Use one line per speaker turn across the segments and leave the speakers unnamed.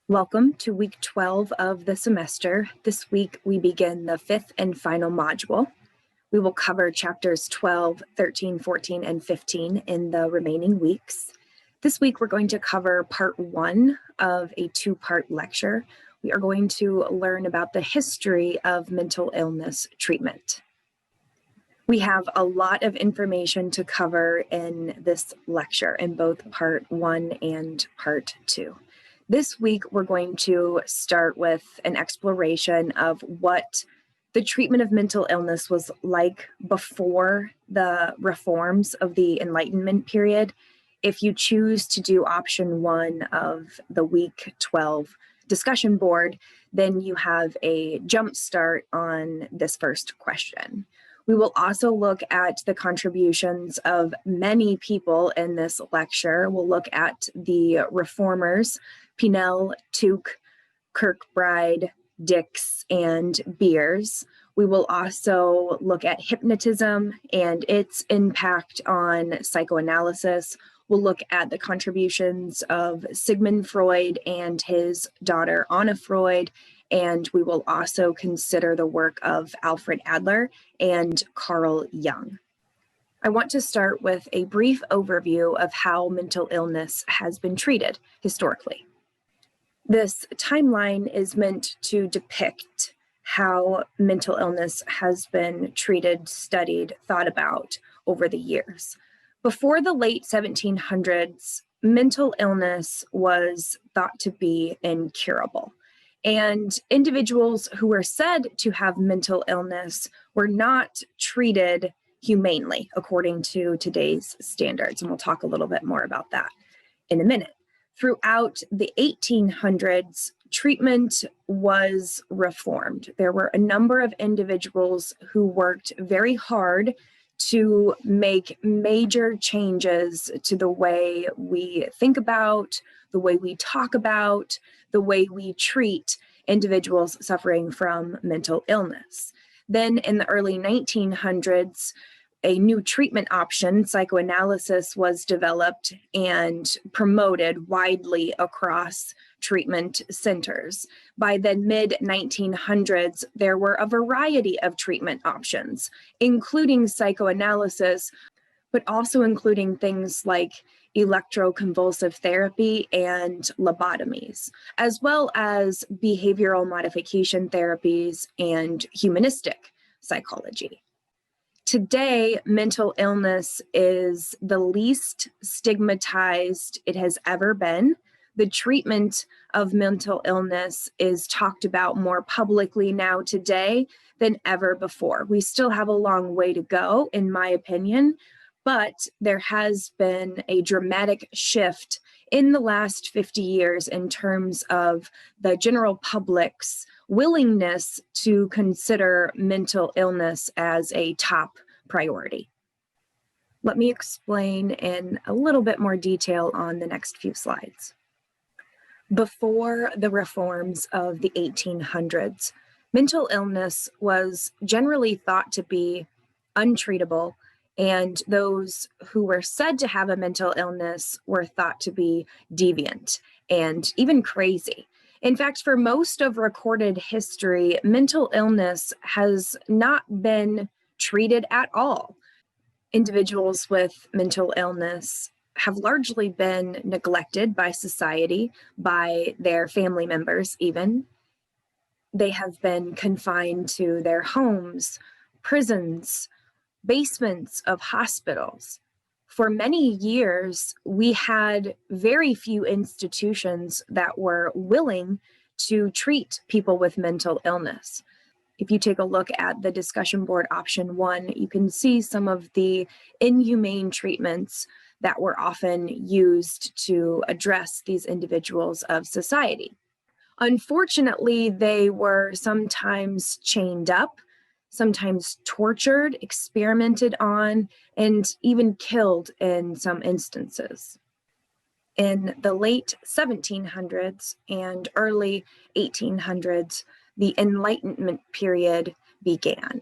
Welcome to week 12 of the semester. This week we begin the fifth and final module. We will cover chapters 12, 13, 14, and 15 in the remaining weeks. This week we're going to cover part 1 of a 2-part lecture. We are going to learn about the history of mental illness treatment. We have a lot of information to cover in this lecture in both part 1 and part 2. This week, we're going to start with an exploration of what the treatment of mental illness was like before the reforms of the Enlightenment period. If you choose to do option 1 of the week 12 discussion board, then you have a jump start on this first question. We will also look at the contributions of many people in this lecture. We'll look at the reformers, Pinel, Tuke, Kirkbride, Dix, and Beers. We will also look at hypnotism and its impact on psychoanalysis. We'll look at the contributions of Sigmund Freud and his daughter Anna Freud, and we will also consider the work of Alfred Adler and Carl Jung. I want to start with a brief overview of how mental illness has been treated historically. This timeline is meant to depict how mental illness has been treated, studied, thought about over the years. Before the late 1700s, mental illness was thought to be incurable. And individuals who were said to have mental illness were not treated humanely according to today's standards. And we'll talk a little bit more about that in a minute. Throughout the 1800s, treatment was reformed. There were a number of individuals who worked very hard to make major changes to the way we think about, the way we talk about, the way we treat individuals suffering from mental illness. Then in the early 1900s, a new treatment option, psychoanalysis, was developed and promoted widely across treatment centers. By the mid-1900s, there were a variety of treatment options, including psychoanalysis, but also including things like electroconvulsive therapy and lobotomies, as well as behavioral modification therapies and humanistic psychology. Today, mental illness is the least stigmatized it has ever been. The treatment of mental illness is talked about more publicly now today than ever before. We still have a long way to go, in my opinion, but there has been a dramatic shift in the last 50 years in terms of the general public's willingness to consider mental illness as a top priority. Let me explain in a little bit more detail on the next few slides. Before the reforms of the 1800s, mental illness was generally thought to be untreatable, and those who were said to have a mental illness were thought to be deviant and even crazy. In fact, for most of recorded history, mental illness has not been treated at all. Individuals with mental illness have largely been neglected by society, by their family members even. They have been confined to their homes, prisons, basements of hospitals. For many years, we had very few institutions that were willing to treat people with mental illness. If you take a look at the discussion board option 1, you can see some of the inhumane treatments that were often used to address these individuals of society. Unfortunately, they were sometimes chained up, sometimes tortured, experimented on, and even killed in some instances. In the late 1700s and early 1800s, the Enlightenment period began.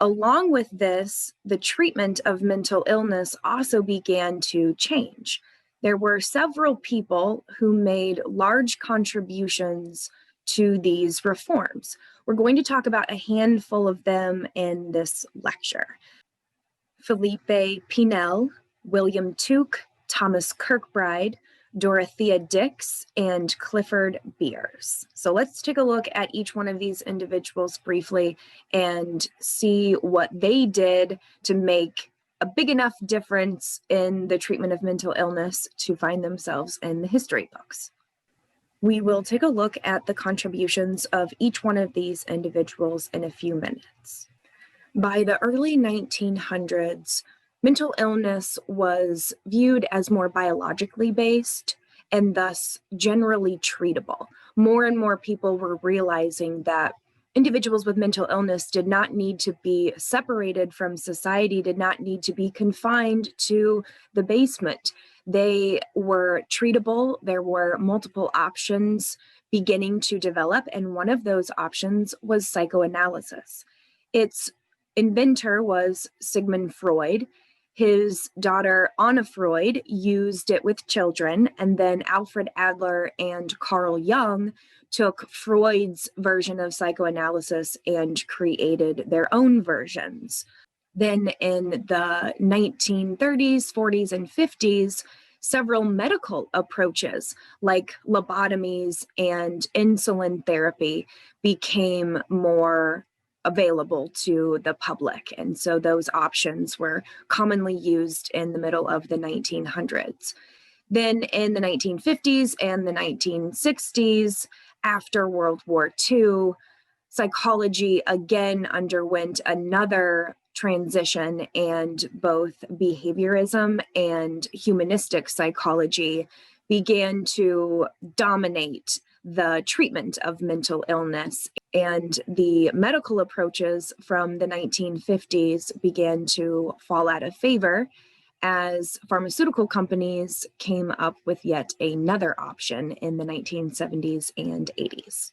Along with this, the treatment of mental illness also began to change. There were several people who made large contributions to these reforms. We're going to talk about a handful of them in this lecture. Philippe Pinel, William Tuke, Thomas Kirkbride, Dorothea Dix, and Clifford Beers. So let's take a look at each one of these individuals briefly and see what they did to make a big enough difference in the treatment of mental illness to find themselves in the history books. We will take a look at the contributions of each one of these individuals in a few minutes. By the early 1900s, mental illness was viewed as more biologically based and thus generally treatable. More and more people were realizing that individuals with mental illness did not need to be separated from society, did not need to be confined to the basement. They were treatable. There were multiple options beginning to develop, and one of those options was psychoanalysis. Its inventor was Sigmund Freud. His daughter, Anna Freud, used it with children, and then Alfred Adler and Carl Jung took Freud's version of psychoanalysis and created their own versions. Then in the 1930s, 40s, and 50s, several medical approaches like lobotomies and insulin therapy became more available to the public. And so those options were commonly used in the middle of the 1900s. Then in the 1950s and the 1960s, after World War II, psychology again underwent another transition, and both behaviorism and humanistic psychology began to dominate the treatment of mental illness. And the medical approaches from the 1950s began to fall out of favor as pharmaceutical companies came up with yet another option in the 1970s and 80s.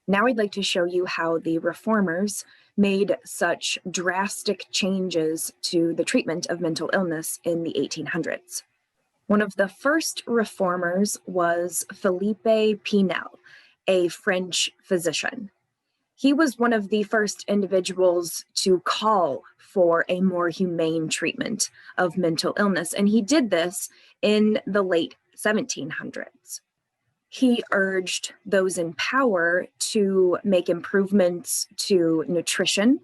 Now I'd like to show you how the reformers made such drastic changes to the treatment of mental illness in the 1800s. One of the first reformers was Philippe Pinel, a French physician. He was one of the first individuals to call for a more humane treatment of mental illness, and he did this in the late 1700s. He urged those in power to make improvements to nutrition,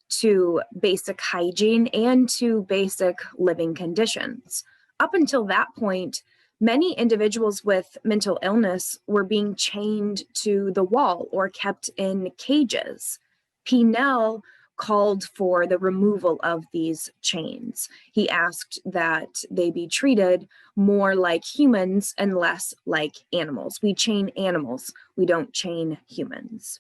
to basic hygiene, and to basic living conditions. Up until that point, many individuals with mental illness were being chained to the wall or kept in cages. Pinel called for the removal of these chains. He asked that they be treated more like humans and less like animals. We chain animals, we don't chain humans.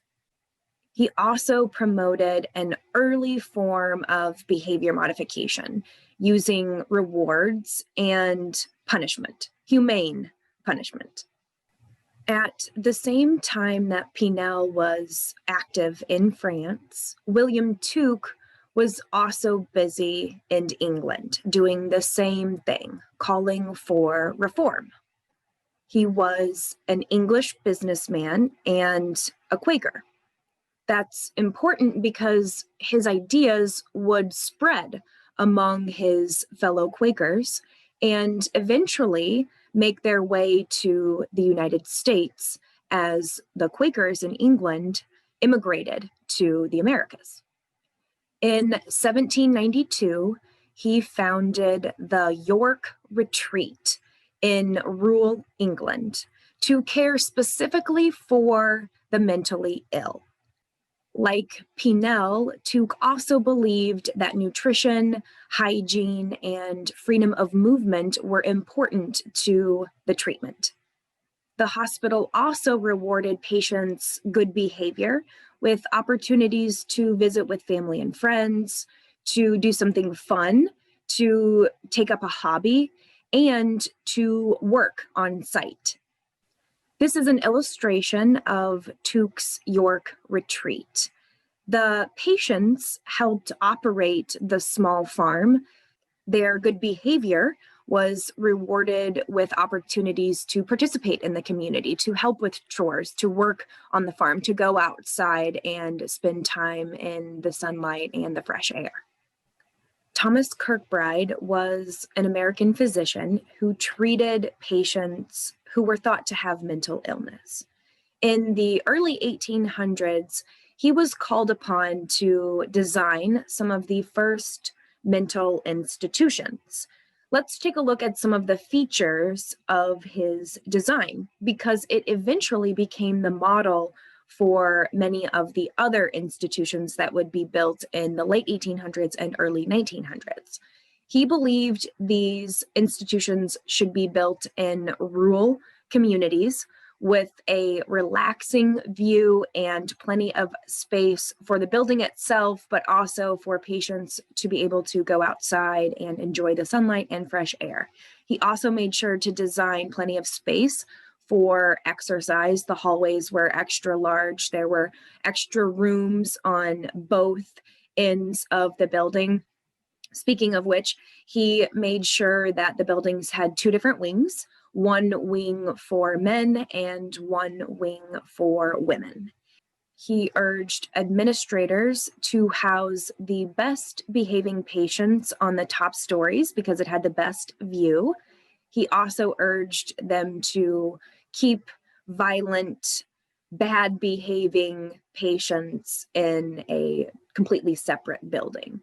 He also promoted an early form of behavior modification using rewards and punishment, humane punishment. At the same time that Pinel was active in France, William Tuke was also busy in England doing the same thing, calling for reform. He was an English businessman and a Quaker. That's important because his ideas would spread among his fellow Quakers and eventually make their way to the United States as the Quakers in England immigrated to the Americas. In 1792, he founded the York Retreat in rural England to care specifically for the mentally ill. Like Pinel, Tuke also believed that nutrition, hygiene, and freedom of movement were important to the treatment. The hospital also rewarded patients' good behavior with opportunities to visit with family and friends, to do something fun, to take up a hobby, and to work on site. This is an illustration of Tuke's York Retreat. The patients helped operate the small farm. Their good behavior was rewarded with opportunities to participate in the community, to help with chores, to work on the farm, to go outside and spend time in the sunlight and the fresh air. Thomas Kirkbride was an American physician who treated patients who were thought to have mental illness. In the early 1800s, he was called upon to design some of the first mental institutions. Let's take a look at some of the features of his design, because it eventually became the model for many of the other institutions that would be built in the late 1800s and early 1900s. He believed these institutions should be built in rural communities with a relaxing view and plenty of space for the building itself, but also for patients to be able to go outside and enjoy the sunlight and fresh air. He also made sure to design plenty of space for exercise. The hallways were extra large. There were extra rooms on both ends of the building. Speaking of which, he made sure that the buildings had two different wings, one wing for men and one wing for women. He urged administrators to house the best behaving patients on the top stories because it had the best view. He also urged them to keep violent, bad behaving patients in a completely separate building.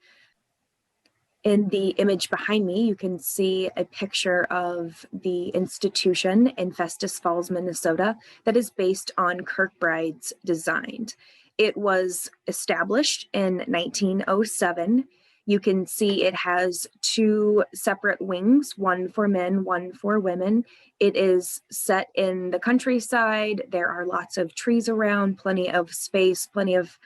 In the image behind me, you can see a picture of the institution in Festus Falls, Minnesota, that is based on Kirkbride's design. It was established in 1907. You can see it has two separate wings, one for men, one for women. It is set in the countryside. There are lots of trees around, plenty of space, plenty of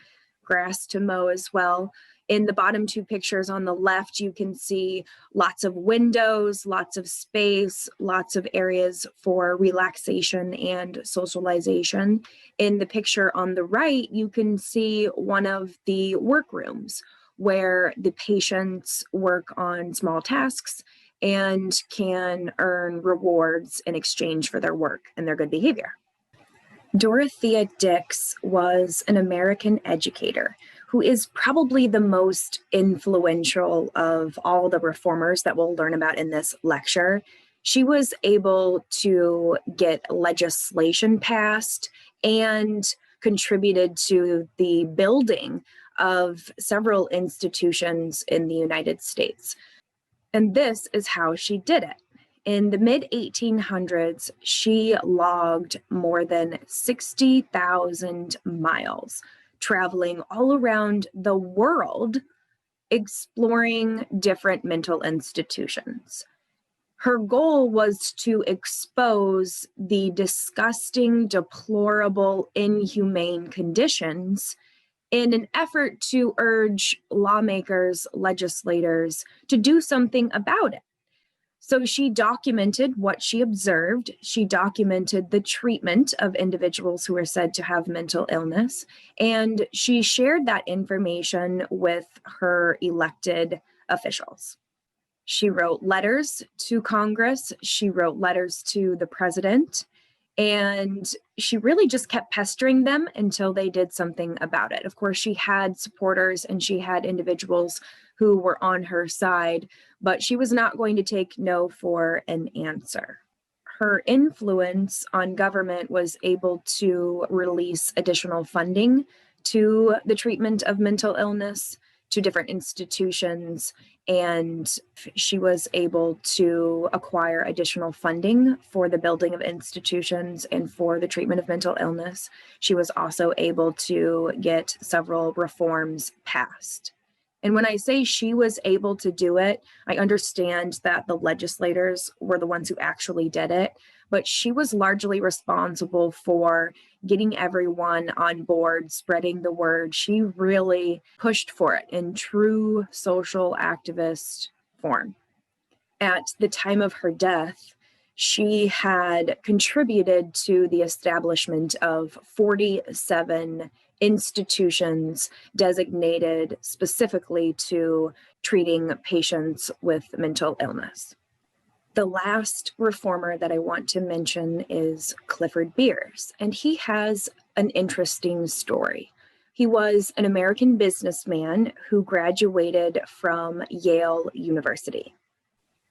grass to mow as well. In the bottom two pictures on the left, you can see lots of windows, lots of space, lots of areas for relaxation and socialization. In the picture on the right, you can see one of the workrooms where the patients work on small tasks and can earn rewards in exchange for their work and their good behavior. Dorothea Dix was an American educator who is probably the most influential of all the reformers that we'll learn about in this lecture. She was able to get legislation passed and contributed to the building of several institutions in the United States. And this is how she did it. In the mid-1800s, she logged more than 60,000 miles, traveling all around the world, exploring different mental institutions. Her goal was to expose the disgusting, deplorable, inhumane conditions in an effort to urge lawmakers, legislators to do something about it. So she documented what she observed. She documented the treatment of individuals who were said to have mental illness, and she shared that information with her elected officials. She wrote letters to Congress. She wrote letters to the president, and she really just kept pestering them until they did something about it. Of course, she had supporters and she had individuals who were on her side, but she was not going to take no for an answer. Her influence on government was able to release additional funding to the treatment of mental illness, to different institutions, and she was able to acquire additional funding for the building of institutions and for the treatment of mental illness. She was also able to get several reforms passed. And when I say she was able to do it, I understand that the legislators were the ones who actually did it, but she was largely responsible for getting everyone on board, spreading the word. She really pushed for it in true social activist form. At the time of her death, she had contributed to the establishment of 47 institutions designated specifically to treating patients with mental illness. The last reformer that I want to mention is Clifford Beers, and he has an interesting story. He was an American businessman who graduated from Yale University.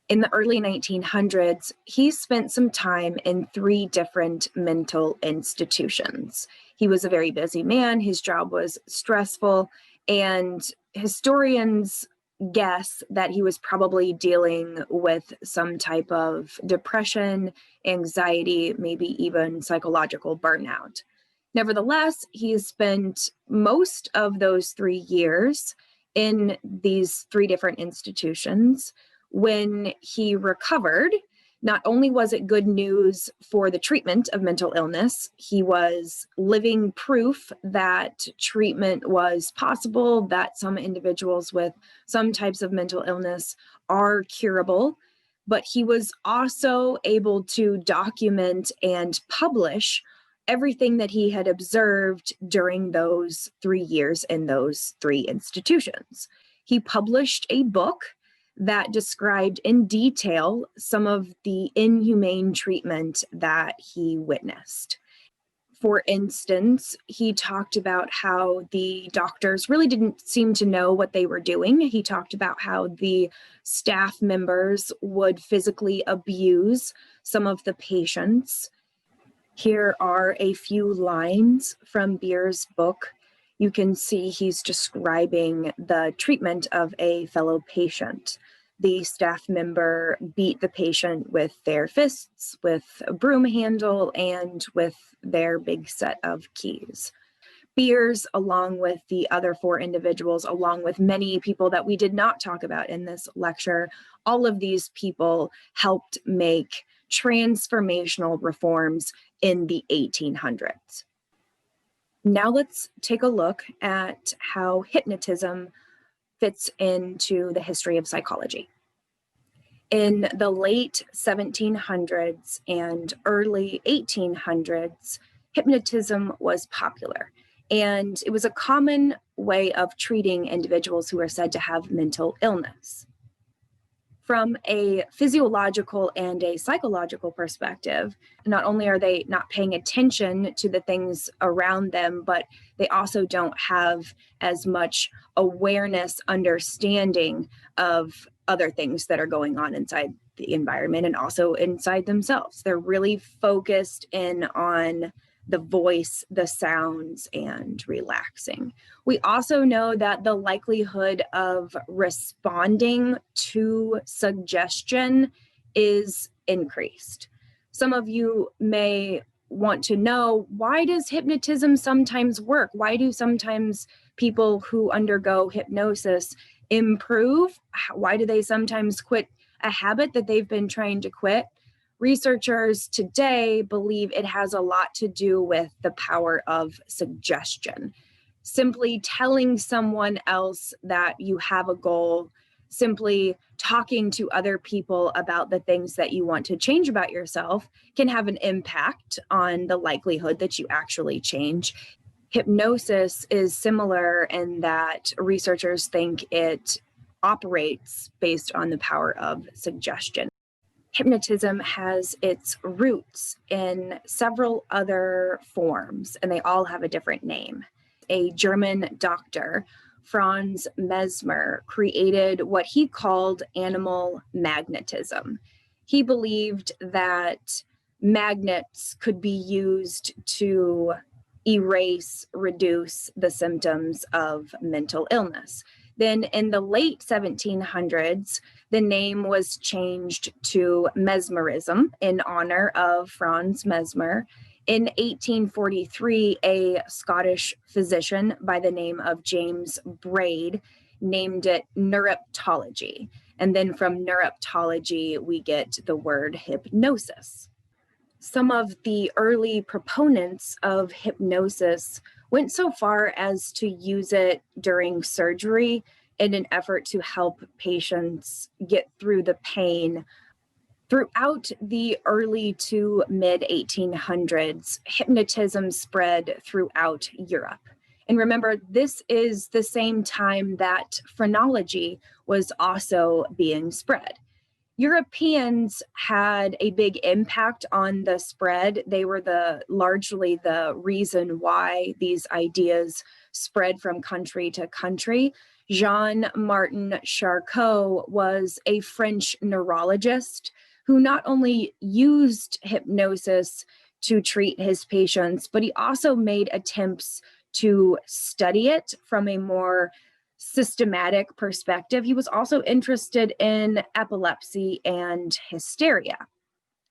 In the early 1900s, he spent some time in 3 different mental institutions. He was a very busy man, his job was stressful, and historians guess that he was probably dealing with some type of depression, anxiety, maybe even psychological burnout. Nevertheless, he spent most of those 3 years in these 3 different institutions. When he recovered, not only was it good news for the treatment of mental illness, he was living proof that treatment was possible, that some individuals with some types of mental illness are curable, but he was also able to document and publish everything that he had observed during those 3 years in those 3 institutions. He published a book that described in detail some of the inhumane treatment that he witnessed. For instance, he talked about how the doctors really didn't seem to know what they were doing. He talked about how the staff members would physically abuse some of the patients. Here are a few lines from Beer's book. You can see he's describing the treatment of a fellow patient. The staff member beat the patient with their fists, with a broom handle, and with their big set of keys. Beers, along with the other 4 individuals, along with many people that we did not talk about in this lecture, all of these people helped make transformational reforms in the 1800s. Now let's take a look at how hypnotism fits into the history of psychology. In the late 1700s and early 1800s, hypnotism was popular, and it was a common way of treating individuals who are said to have mental illness. From a physiological and a psychological perspective, not only are they not paying attention to the things around them, but they also don't have as much awareness, understanding of other things that are going on inside the environment and also inside themselves. They're really focused in on the voice, the sounds, and relaxing. We also know that the likelihood of responding to suggestion is increased. Some of you may want to know, why does hypnotism sometimes work? Why do sometimes people who undergo hypnosis improve? Why do they sometimes quit a habit that they've been trying to quit? Researchers today believe it has a lot to do with the power of suggestion. Simply telling someone else that you have a goal, simply talking to other people about the things that you want to change about yourself can have an impact on the likelihood that you actually change. Hypnosis is similar in that researchers think it operates based on the power of suggestion. Hypnotism has its roots in several other forms, and they all have a different name. A German doctor, Franz Mesmer, created what he called animal magnetism. He believed that magnets could be used to erase, reduce the symptoms of mental illness. Then in the late 1700s, the name was changed to mesmerism in honor of Franz Mesmer. In 1843, a Scottish physician by the name of James Braid named it neuroptology. And then from neuroptology, we get the word hypnosis. Some of the early proponents of hypnosis went so far as to use it during surgery in an effort to help patients get through the pain. Throughout the early to mid 1800s, hypnotism spread throughout Europe. And remember, this is the same time that phrenology was also being spread. Europeans had a big impact on the spread. They were largely the reason why these ideas spread from country to country. Jean-Martin Charcot was a French neurologist who not only used hypnosis to treat his patients, but he also made attempts to study it from a more systematic perspective. He was also interested in epilepsy and hysteria.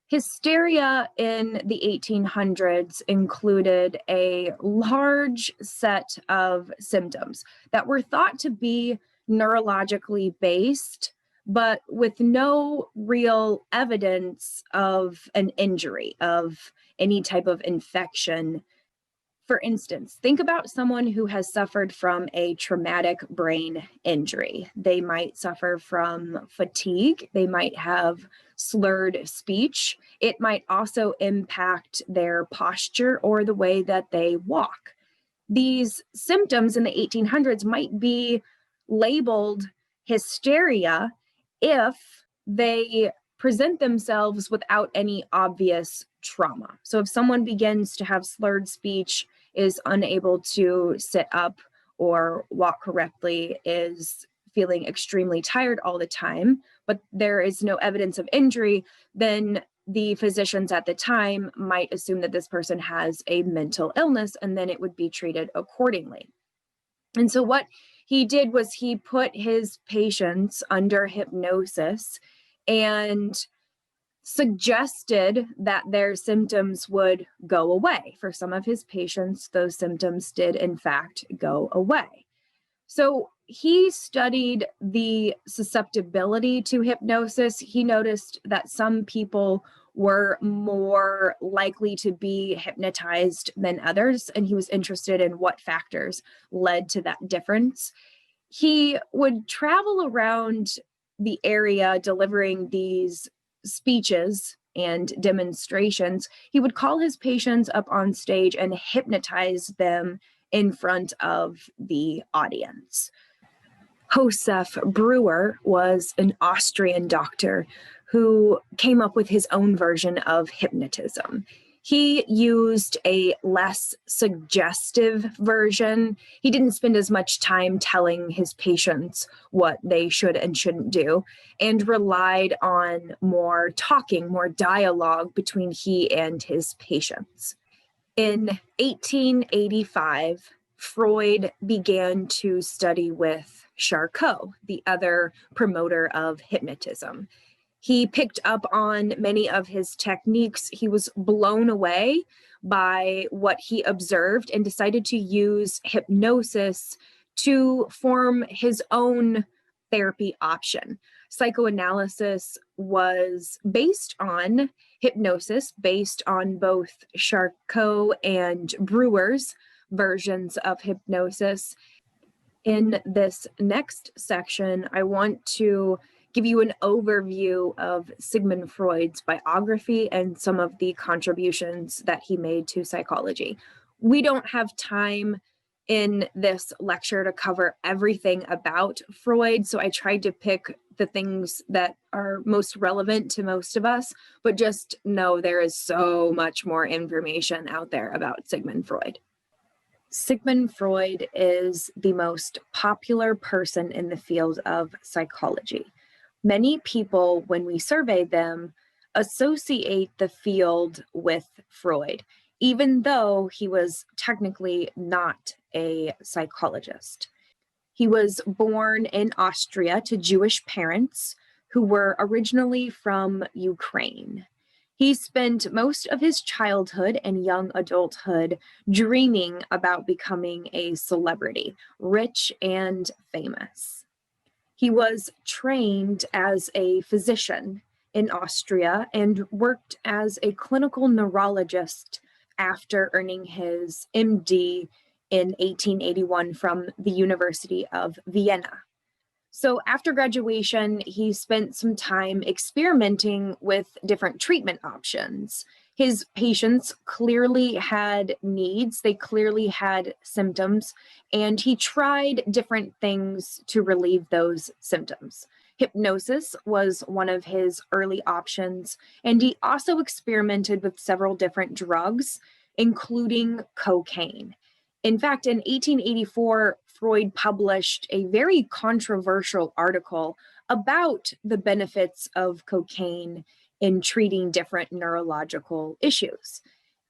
Hysteria in the 1800s included a large set of symptoms that were thought to be neurologically based, but with no real evidence of an injury, of any type of infection. For instance, think about someone who has suffered from a traumatic brain injury. They might suffer from fatigue. They might have slurred speech. It might also impact their posture or the way that they walk. These symptoms in the 1800s might be labeled hysteria if they present themselves without any obvious trauma. So if someone begins to have slurred speech, is unable to sit up or walk correctly, is feeling extremely tired all the time, but there is no evidence of injury, then the physicians at the time might assume that this person has a mental illness, and then it would be treated accordingly. And so what he did was he put his patients under hypnosis and suggested that their symptoms would go away. For some of his patients, those symptoms did in fact go away. So he studied the susceptibility to hypnosis. He noticed that some people were more likely to be hypnotized than others, and he was interested in what factors led to that difference. He would travel around the area delivering these speeches and demonstrations. He would call his patients up on stage and hypnotize them in front of the audience. Josef Breuer was an Austrian doctor who came up with his own version of hypnotism. He used a less suggestive version. He didn't spend as much time telling his patients what they should and shouldn't do, and relied on more talking, more dialogue between he and his patients. In 1885, Freud began to study with Charcot, the other promoter of hypnotism. He picked up on many of his techniques. He was blown away by what he observed and decided to use hypnosis to form his own therapy option. Psychoanalysis was based on hypnosis, based on both Charcot and Breuer's versions of hypnosis. In this next section, I want to give you an overview of Sigmund Freud's biography and some of the contributions that he made to psychology. We don't have time in this lecture to cover everything about Freud, so I tried to pick the things that are most relevant to most of us, but just know there is so much more information out there about Sigmund Freud. Sigmund Freud is the most popular person in the field of psychology. Many people, when we survey them, associate the field with Freud, even though he was technically not a psychologist. He was born in Austria to Jewish parents who were originally from Ukraine. He spent most of his childhood and young adulthood dreaming about becoming a celebrity, rich and famous. He was trained as a physician in Austria and worked as a clinical neurologist after earning his MD in 1881 from the University of Vienna. So after graduation, he spent some time experimenting with different treatment options. His patients clearly had needs, they clearly had symptoms, and he tried different things to relieve those symptoms. Hypnosis was one of his early options, and he also experimented with several different drugs, including cocaine. In fact, in 1884, Freud published a very controversial article about the benefits of cocaine in treating different neurological issues.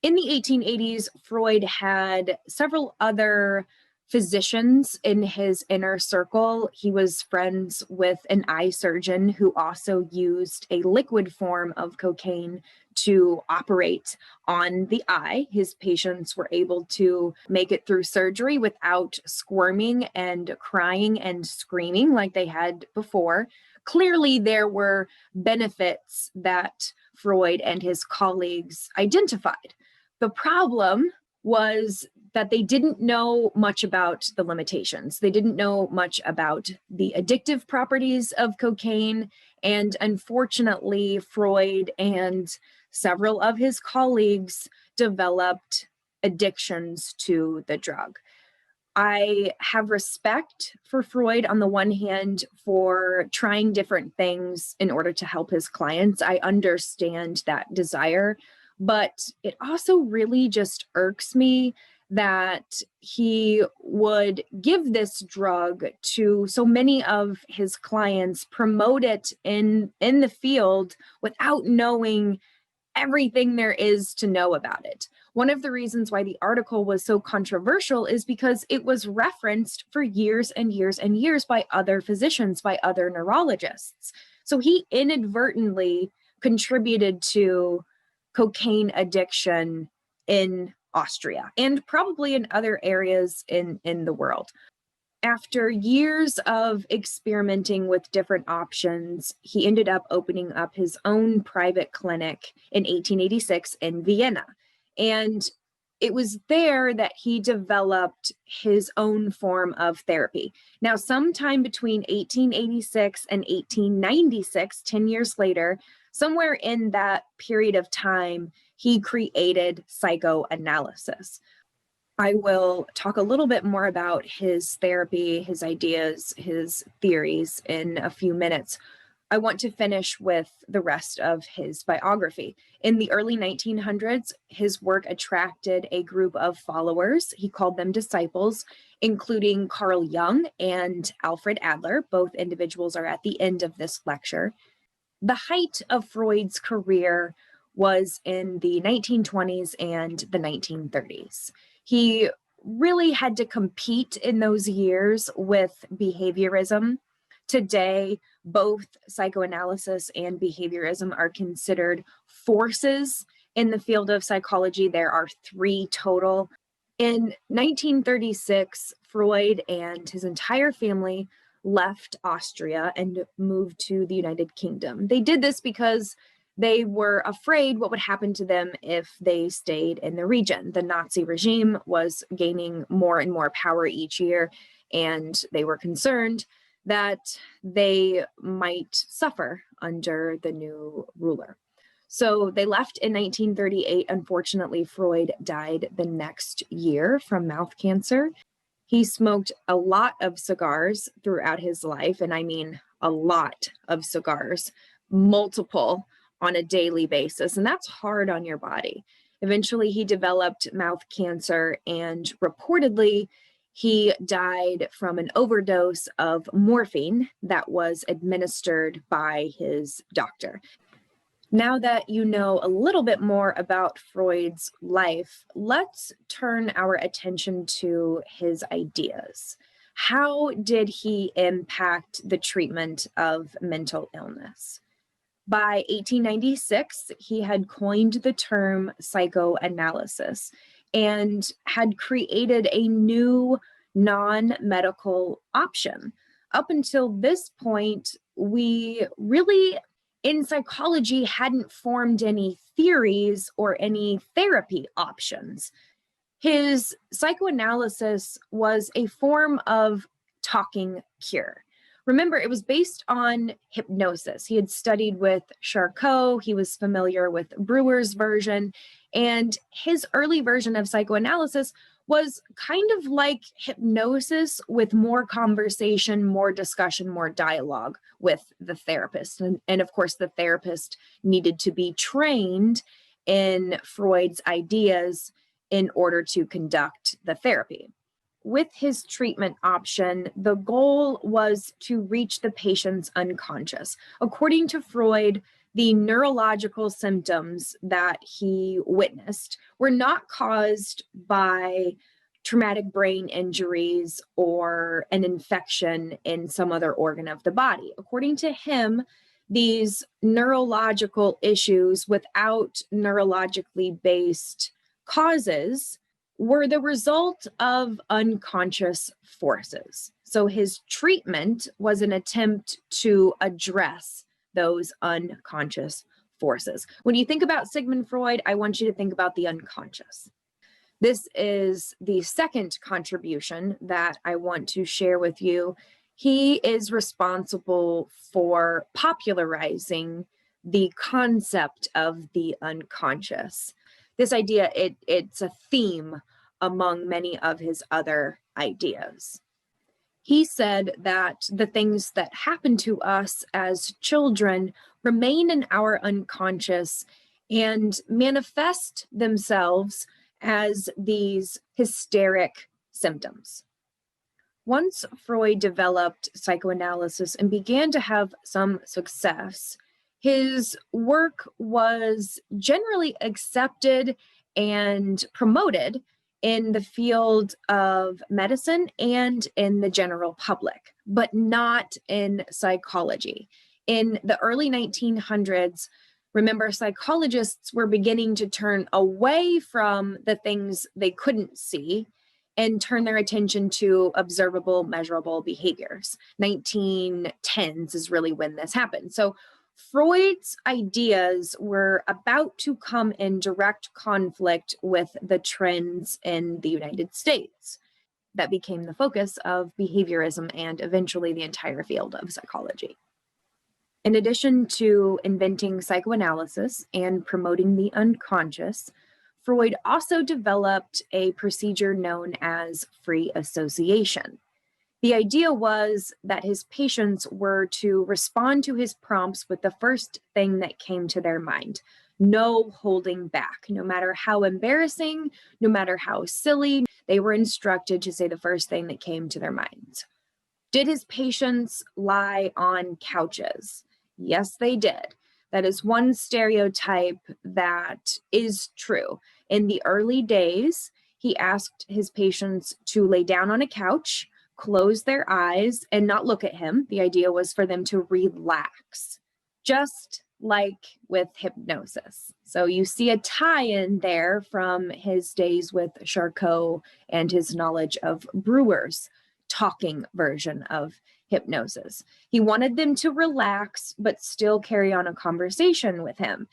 In the 1880s, Freud had several other physicians in his inner circle. He was friends with an eye surgeon who also used a liquid form of cocaine to operate on the eye. His patients were able to make it through surgery without squirming and crying and screaming like they had before. Clearly, there were benefits that Freud and his colleagues identified. The problem was that they didn't know much about the limitations. They didn't know much about the addictive properties of cocaine. And unfortunately, Freud and several of his colleagues developed addictions to the drug. I have respect for Freud on the one hand for trying different things in order to help his clients. I understand that desire, but it also really just irks me that he would give this drug to so many of his clients, promote it in the field without knowing everything there is to know about it. One of the reasons why the article was so controversial is because it was referenced for years and years and years by other physicians, by other neurologists. So he inadvertently contributed to cocaine addiction in Austria and probably in other areas in the world. After years of experimenting with different options, he ended up opening up his own private clinic in 1886 in Vienna. And it was there that he developed his own form of therapy. Now, sometime between 1886 and 1896, 10 years later, somewhere in that period of time, he created psychoanalysis. I will talk a little bit more about his therapy, his ideas, his theories in a few minutes. I want to finish with the rest of his biography. In the early 1900s, his work attracted a group of followers. He called them disciples, including Carl Jung and Alfred Adler. Both individuals are at the end of this lecture. The height of Freud's career was in the 1920s and the 1930s. He really had to compete in those years with behaviorism. Today, both psychoanalysis and behaviorism are considered forces in the field of psychology. There are three total. In 1936, Freud and his entire family left Austria and moved to the United Kingdom. They did this because they were afraid what would happen to them if they stayed in the region. The Nazi regime was gaining more and more power each year, and they were concerned that they might suffer under the new ruler. So they left in 1938. Unfortunately, Freud died the next year from mouth cancer. He smoked a lot of cigars throughout his life, and I mean a lot of cigars, multiple on a daily basis, and that's hard on your body. Eventually, he developed mouth cancer, and reportedly, he died from an overdose of morphine that was administered by his doctor. Now that you know a little bit more about Freud's life, let's turn our attention to his ideas. How did he impact the treatment of mental illness? By 1896, he had coined the term psychoanalysis and had created a new non-medical option. Up until this point, we really, in psychology, hadn't formed any theories or any therapy options. His psychoanalysis was a form of talking cure. Remember, it was based on hypnosis. He had studied with Charcot, he was familiar with Brewer's version, and his early version of psychoanalysis was kind of like hypnosis with more conversation, more discussion, more dialogue with the therapist. And of course, the therapist needed to be trained in Freud's ideas in order to conduct the therapy. With his treatment option, the goal was to reach the patient's unconscious. According to Freud, the neurological symptoms that he witnessed were not caused by traumatic brain injuries or an infection in some other organ of the body. According to him, these neurological issues without neurologically based causes were the result of unconscious forces. So his treatment was an attempt to address those unconscious forces. When you think about Sigmund Freud, I want you to think about the unconscious. This is the second contribution that I want to share with you. He is responsible for popularizing the concept of the unconscious. This idea, it's a theme among many of his other ideas. He said that the things that happen to us as children remain in our unconscious and manifest themselves as these hysteric symptoms. Once Freud developed psychoanalysis and began to have some success, his work was generally accepted and promoted in the field of medicine and in the general public, but not in psychology. In the early 1900s, remember, psychologists were beginning to turn away from the things they couldn't see and turn their attention to observable, measurable behaviors. 1910s is really when this happened. So Freud's ideas were about to come in direct conflict with the trends in the United States. That became the focus of behaviorism and eventually the entire field of psychology. In addition to inventing psychoanalysis and promoting the unconscious, Freud also developed a procedure known as free association. The idea was that his patients were to respond to his prompts with the first thing that came to their mind. No holding back. No matter how embarrassing, no matter how silly, they were instructed to say the first thing that came to their minds. Did his patients lie on couches? Yes, they did. That is one stereotype that is true. In the early days, he asked his patients to lay down on a couch, close their eyes, and not look at him. The idea was for them to relax, just like with hypnosis. So you see a tie-in there from his days with Charcot and his knowledge of Brewer's talking version of hypnosis. He wanted them to relax, but still carry on a conversation with him.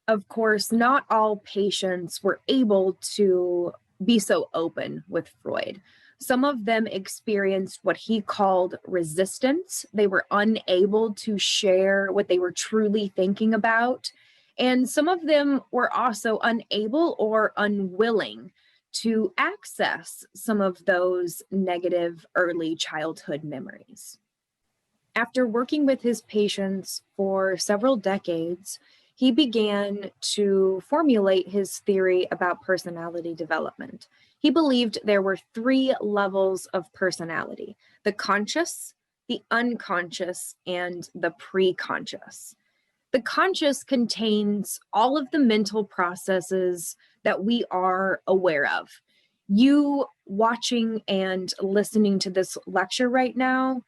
Of course, not all patients were able to be so open with Freud. Some of them experienced what he called resistance. They were unable to share what they were truly thinking about. And some of them were also unable or unwilling to access some of those negative early childhood memories. After working with his patients for several decades, he began to formulate his theory about personality development. He believed there were 3 levels of personality: the conscious, the unconscious, and the preconscious. The conscious contains all of the mental processes that we are aware of. You watching and listening to this lecture right now,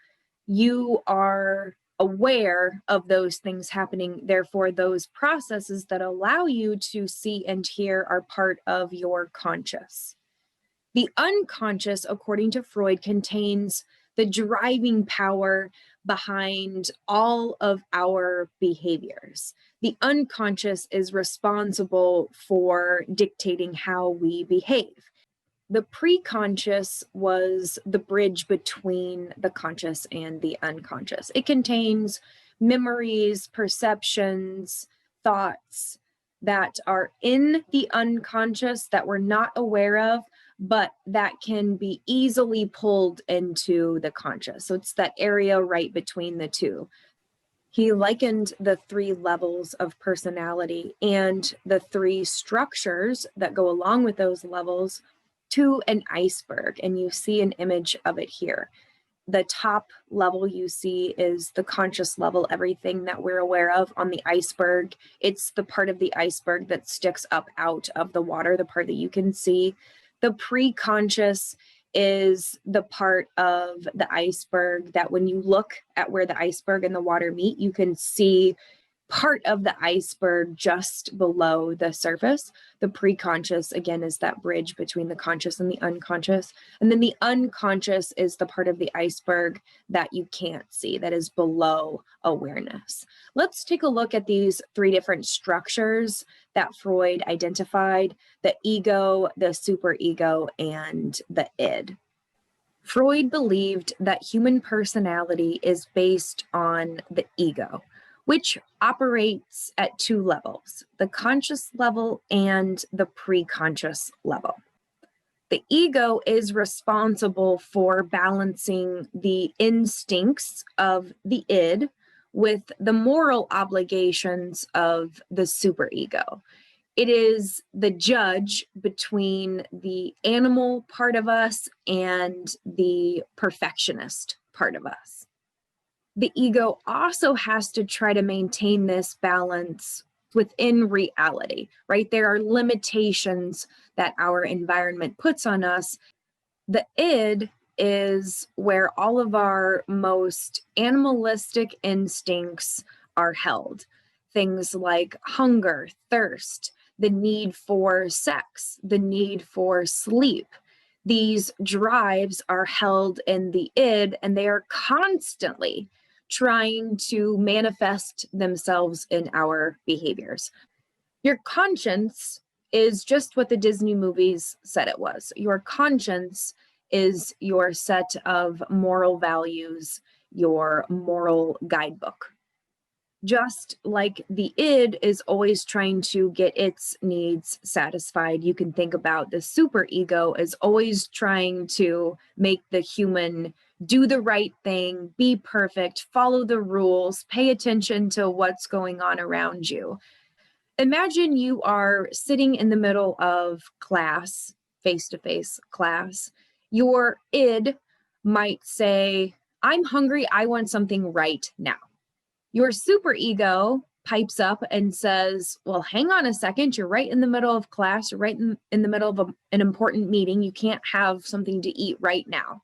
you are aware of those things happening. Therefore, those processes that allow you to see and hear are part of your conscious. The unconscious, according to Freud, contains the driving power behind all of our behaviors. The unconscious is responsible for dictating how we behave. The preconscious was the bridge between the conscious and the unconscious. It contains memories, perceptions, thoughts that are in the unconscious that we're not aware of, but that can be easily pulled into the conscious. So it's that area right between the two. He likened the three levels of personality and the three structures that go along with those levels to an iceberg. And you see an image of it here. The top level you see is the conscious level, everything that we're aware of on the iceberg. It's the part of the iceberg that sticks up out of the water, the part that you can see. The pre-conscious is the part of the iceberg that when you look at where the iceberg and the water meet, you can see part of the iceberg just below the surface. The preconscious, again, is that bridge between the conscious and the unconscious. And then the unconscious is the part of the iceberg that you can't see, that is below awareness. Let's take a look at these three different structures that Freud identified: the ego, the superego, and the id. Freud believed that human personality is based on the ego, which operates at two levels, the conscious level and the preconscious level. The ego is responsible for balancing the instincts of the id with the moral obligations of the superego. It is the judge between the animal part of us and the perfectionist part of us. The ego also has to try to maintain this balance within reality, right? There are limitations that our environment puts on us. The id is where all of our most animalistic instincts are held. Things like hunger, thirst, the need for sex, the need for sleep. These drives are held in the id, and they are constantly trying to manifest themselves in our behaviors. Your conscience is just what the Disney movies said it was. Your conscience is your set of moral values, your moral guidebook. Just like the id is always trying to get its needs satisfied, you can think about the superego as always trying to make the human do the right thing, be perfect, follow the rules, pay attention to what's going on around you. Imagine you are sitting in the middle of class, face-to-face class. Your id might say, "I'm hungry, I want something right now." Your superego pipes up and says, "Well, hang on a second. You're right in the middle of class. You're right in the middle of an important meeting. You can't have something to eat right now."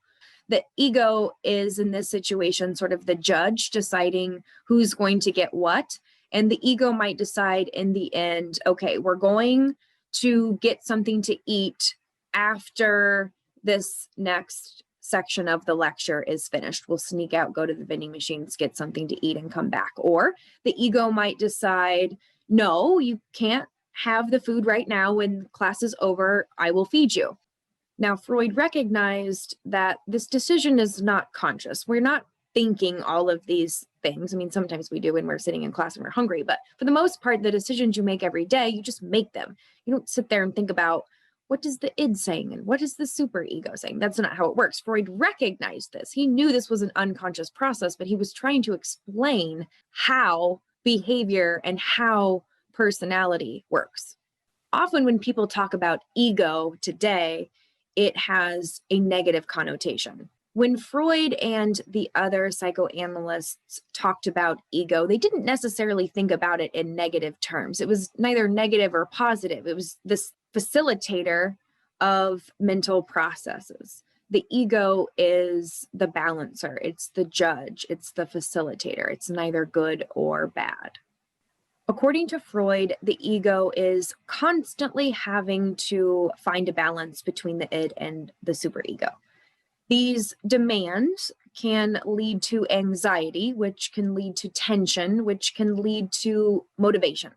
The ego is in this situation sort of the judge deciding who's going to get what. And the ego might decide in the end, okay, we're going to get something to eat after this next section of the lecture is finished. We'll sneak out, go to the vending machines, get something to eat and come back. Or the ego might decide, no, you can't have the food right now. When class is over, I will feed you. Now, Freud recognized that this decision is not conscious. We're not thinking all of these things. I mean, sometimes we do when we're sitting in class and we're hungry, but for the most part, the decisions you make every day, you just make them. You don't sit there and think about, what is the id saying and what is the superego saying? That's not how it works. Freud recognized this. He knew this was an unconscious process, but he was trying to explain how behavior and how personality works. Often when people talk about ego today, it has a negative connotation. When Freud and the other psychoanalysts talked about ego, they didn't necessarily think about it in negative terms. It was neither negative or positive. It was this facilitator of mental processes. The ego is the balancer, it's the judge, it's the facilitator. It's neither good or bad. According to Freud, the ego is constantly having to find a balance between the id and the superego. These demands can lead to anxiety, which can lead to tension, which can lead to motivation.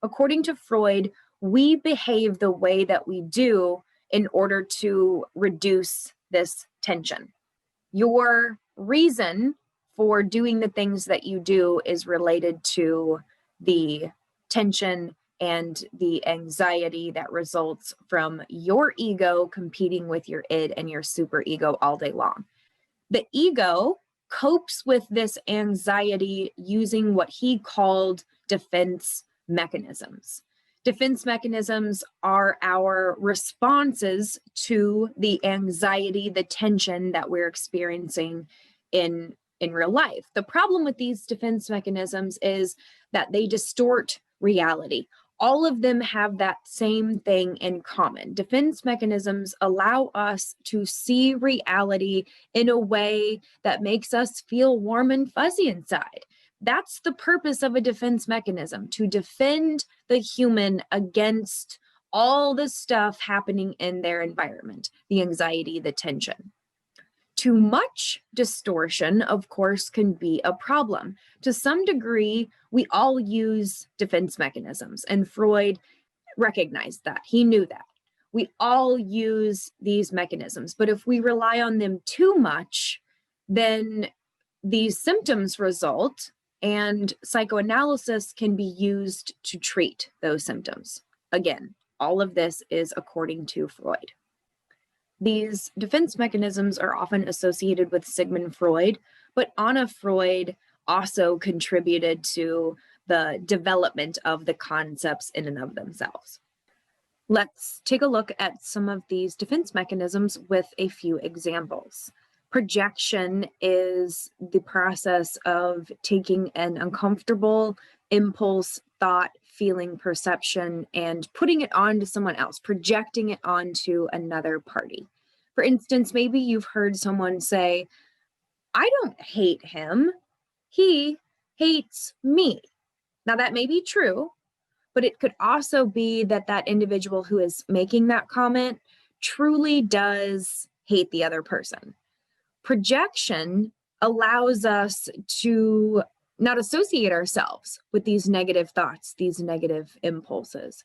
According to Freud, we behave the way that we do in order to reduce this tension. Your reason for doing the things that you do is related to the tension and the anxiety that results from your ego competing with your id and your superego all day long. The ego copes with this anxiety using what he called defense mechanisms. Defense mechanisms are our responses to the anxiety, the tension that we're experiencing in real life. The problem with these defense mechanisms is that they distort reality. All of them have that same thing in common. Defense mechanisms allow us to see reality in a way that makes us feel warm and fuzzy inside. That's the purpose of a defense mechanism, to defend the human against all the stuff happening in their environment, the anxiety, the tension. Too much distortion, of course, can be a problem. To some degree, we all use defense mechanisms, and Freud recognized that. He knew that. We all use these mechanisms, but if we rely on them too much, then these symptoms result, and psychoanalysis can be used to treat those symptoms. Again, all of this is according to Freud. These defense mechanisms are often associated with Sigmund Freud, but Anna Freud also contributed to the development of the concepts in and of themselves. Let's take a look at some of these defense mechanisms with a few examples. Projection is the process of taking an uncomfortable impulse, thought, feeling, perception, and putting it onto someone else, projecting it onto another party. For instance, maybe you've heard someone say, "I don't hate him, he hates me." Now that may be true, but it could also be that that individual who is making that comment truly does hate the other person. Projection allows us to not associate ourselves with these negative thoughts, these negative impulses.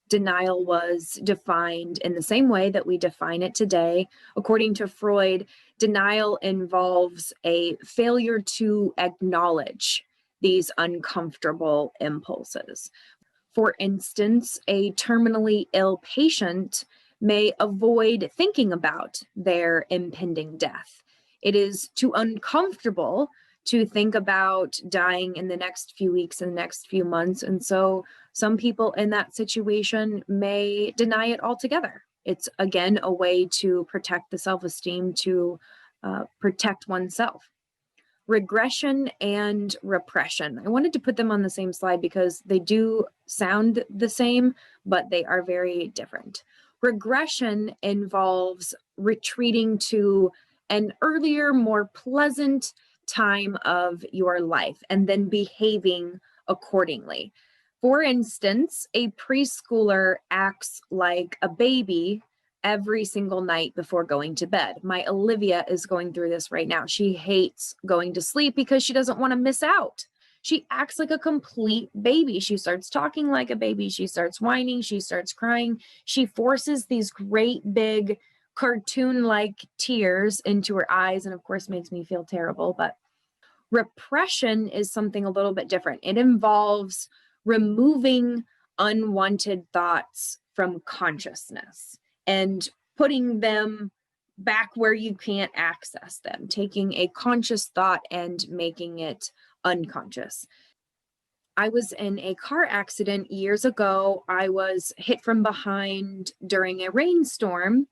Denial was defined in the same way that we define it today. According to Freud, denial involves a failure to acknowledge these uncomfortable impulses. For instance, a terminally ill patient may avoid thinking about their impending death. It is too uncomfortable to think about dying in the next few weeks and the next few months. And so some people in that situation may deny it altogether. It's, again, a way to protect the self-esteem, to protect oneself. Regression and repression. I wanted to put them on the same slide because they do sound the same, but they are very different. Regression involves retreating to an earlier, more pleasant time of your life and then behaving accordingly. For instance, a preschooler acts like a baby every single night before going to bed. My Olivia is going through this right now. She hates going to sleep because she doesn't want to miss out. She acts like a complete baby. She starts talking like a baby. She starts whining. She starts crying. She forces these great big cartoon-like tears into her eyes, and of course makes me feel terrible. But repression is something a little bit different. It involves removing unwanted thoughts from consciousness and putting them back where you can't access them, taking a conscious thought and making it unconscious. I was in a car accident years ago. I was hit from behind during a rainstorm,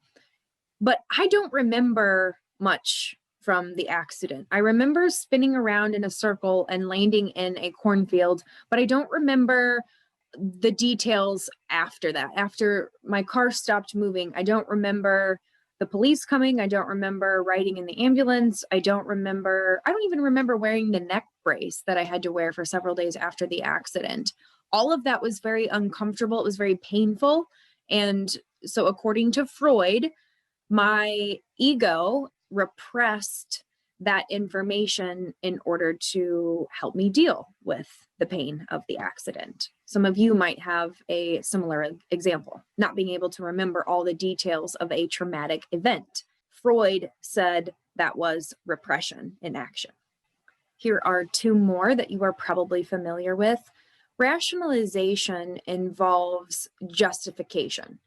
but I don't remember much from the accident. I remember spinning around in a circle and landing in a cornfield, but I don't remember the details after that. After my car stopped moving, I don't remember the police coming. I don't remember riding in the ambulance. I don't even remember wearing the neck brace that I had to wear for several days after the accident. All of that was very uncomfortable. It was very painful. And so according to Freud, my ego repressed that information in order to help me deal with the pain of the accident. Some of you might have a similar example, not being able to remember all the details of a traumatic event. Freud said that was repression in action. Here are two more that you are probably familiar with. Rationalization involves justification.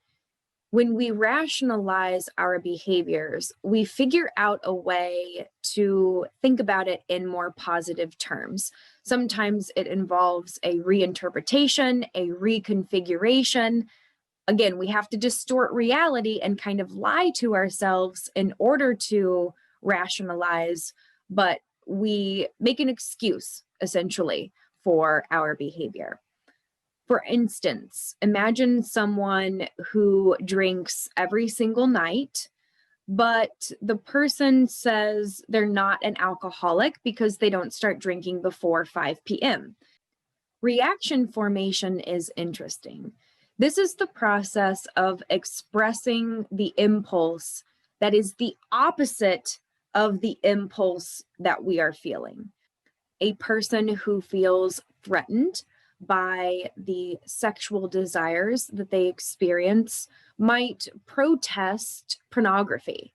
When we rationalize our behaviors, we figure out a way to think about it in more positive terms. Sometimes it involves a reinterpretation, a reconfiguration. Again, we have to distort reality and kind of lie to ourselves in order to rationalize, but we make an excuse, essentially, for our behavior. For instance, imagine someone who drinks every single night, but the person says they're not an alcoholic because they don't start drinking before 5 p.m. Reaction formation is interesting. This is the process of expressing the impulse that is the opposite of the impulse that we are feeling. A person who feels threatened by the sexual desires that they experience might protest pornography.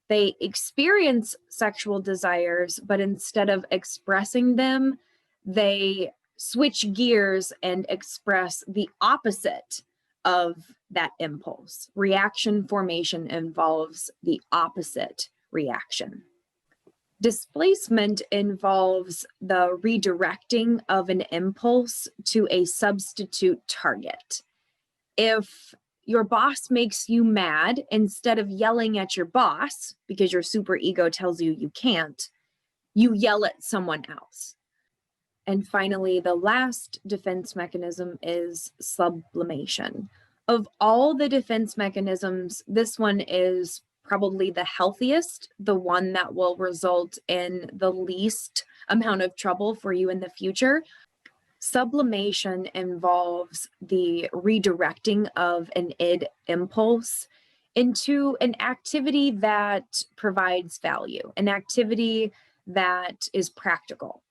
They experience sexual desires, but instead of expressing them, they switch gears and express the opposite of that impulse. Reaction formation involves the opposite reaction. Displacement involves the redirecting of an impulse to a substitute target. If your boss makes you mad, instead of yelling at your boss because your superego tells you you can't, you yell at someone else. And finally, the last defense mechanism is sublimation. Of all the defense mechanisms, this one is probably the healthiest, the one that will result in the least amount of trouble for you in the future. Sublimation involves the redirecting of an id impulse into an activity that provides value, an activity that is practical.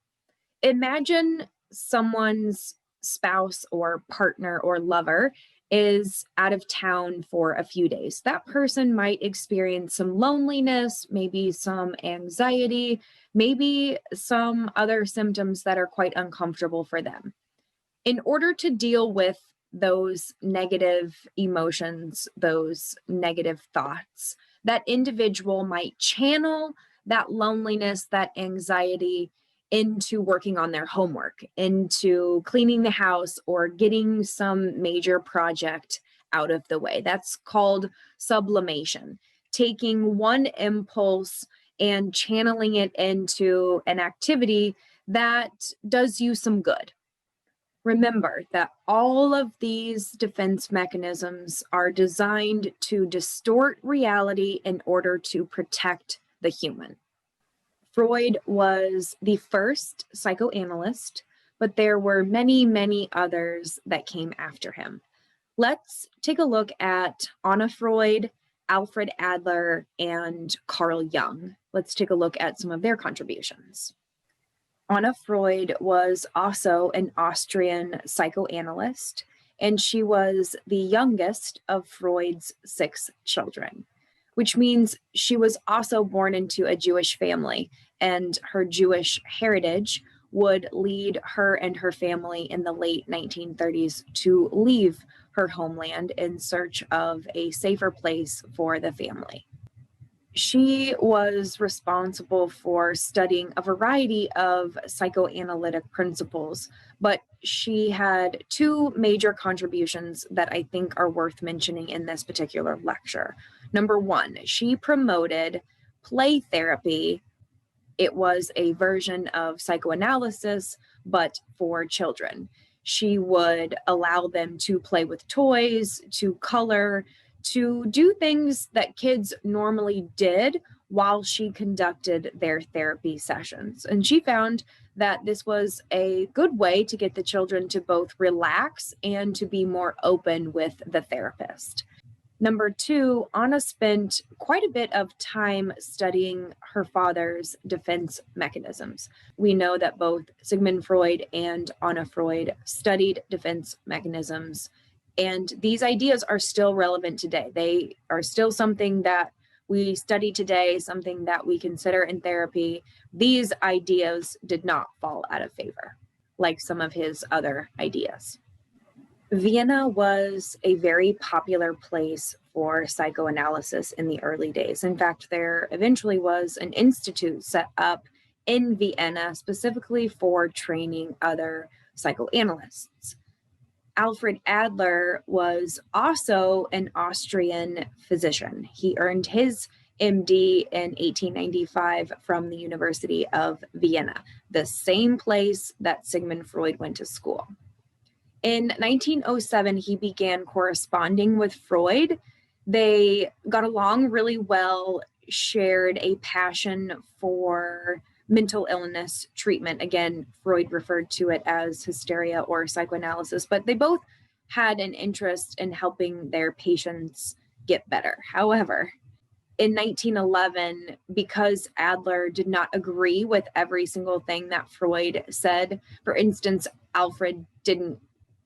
Imagine someone's spouse or partner or lover is out of town for a few days. That person might experience some loneliness, maybe some anxiety, maybe some other symptoms that are quite uncomfortable for them. In order to deal with those negative emotions, those negative thoughts, that individual might channel that loneliness, that anxiety into working on their homework, into cleaning the house, or getting some major project out of the way. That's called sublimation, taking one impulse and channeling it into an activity that does you some good. Remember that all of these defense mechanisms are designed to distort reality in order to protect the human. Freud was the first psychoanalyst, but there were many, many others that came after him. Let's take a look at Anna Freud, Alfred Adler, and Carl Jung. Let's take a look at some of their contributions. Anna Freud was also an Austrian psychoanalyst, and she was the youngest of Freud's 6 children, which means she was also born into a Jewish family, and her Jewish heritage would lead her and her family in the late 1930s to leave her homeland in search of a safer place for the family. She was responsible for studying a variety of psychoanalytic principles, but she had 2 major contributions that I think are worth mentioning in this particular lecture. Number 1, she promoted play therapy. It was a version of psychoanalysis, but for children. She would allow them to play with toys, to color, to do things that kids normally did while she conducted their therapy sessions. And she found that this was a good way to get the children to both relax and to be more open with the therapist. Number two, Anna spent quite a bit of time studying her father's defense mechanisms. We know that both Sigmund Freud and Anna Freud studied defense mechanisms, and these ideas are still relevant today. They are still something that we study today, something that we consider in therapy. These ideas did not fall out of favor, like some of his other ideas. Vienna was a very popular place for psychoanalysis in the early days. In fact, there eventually was an institute set up in Vienna specifically for training other psychoanalysts. Alfred Adler was also an Austrian physician. He earned his MD in 1895 from the University of Vienna, the same place that Sigmund Freud went to school. In 1907, he began corresponding with Freud. They got along really well, shared a passion for mental illness treatment. Again, Freud referred to it as hysteria or psychoanalysis, but they both had an interest in helping their patients get better. However, in 1911, because Adler did not agree with every single thing that Freud said, for instance, Alfred didn't